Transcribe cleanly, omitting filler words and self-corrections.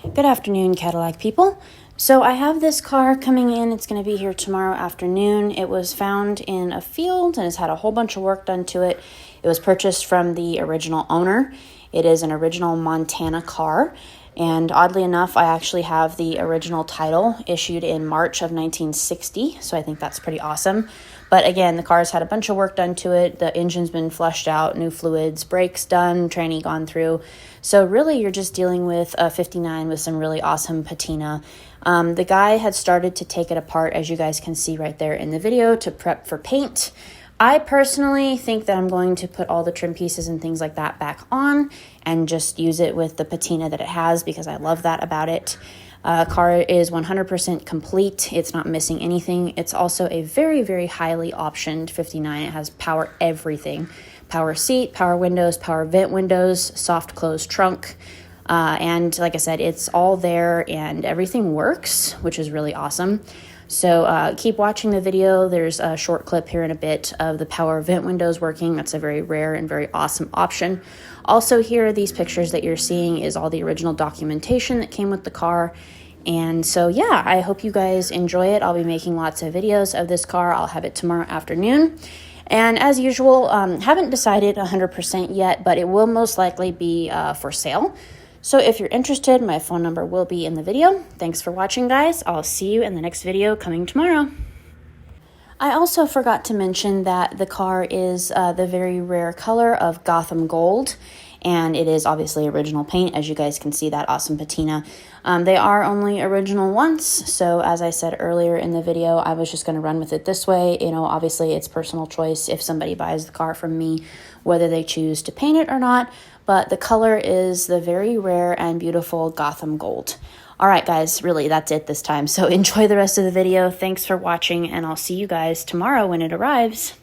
Good afternoon, Cadillac people. So I have this car coming in. It's going to be here tomorrow afternoon. It was found in a field and has had a whole bunch of work done to it. It was purchased from the original owner. It is an original Montana car. And oddly enough, I actually have the original title issued in March of 1960. So I think that's pretty awesome. But again, the car's had a bunch of work done to it. The engine's been flushed out, new fluids, brakes done, training gone through. So really, you're just dealing with a 59 with some really awesome patina. The guy had started to take it apart, as you guys can see right there in the video, to prep for paint. I personally think that I'm going to put all the trim pieces and things like that back on and just use it with the patina that it has because I love that about it. Car is 100% complete. It's not missing anything. It's also a very, very highly optioned 59. It has power everything. Power seat, power windows, power vent windows, soft close trunk. And like I said, it's all there and everything works, which is really awesome. So keep watching the video. There's a short clip here in a bit of the power vent windows working. That's a very rare and very awesome option. Also here, these pictures that you're seeing is all the original documentation that came with the car. And so, yeah, I hope you guys enjoy it. I'll be making lots of videos of this car. I'll have it tomorrow afternoon. And as usual, haven't decided 100% yet, but it will most likely be for sale. So if you're interested, my phone number will be in the video. Thanks for watching, guys. I'll see you in the next video coming tomorrow. I also forgot to mention that the car is the very rare color of Gotham Gold, and it is obviously original paint, as you guys can see that awesome patina. They are only original once, so as I said earlier in the video, I was just going to run with it this way. You know, obviously it's personal choice if somebody buys the car from me, whether they choose to paint it or not, but the color is the very rare and beautiful Gotham Gold. All right, guys, really, that's it this time. So enjoy the rest of the video. Thanks for watching, and I'll see you guys tomorrow when it arrives.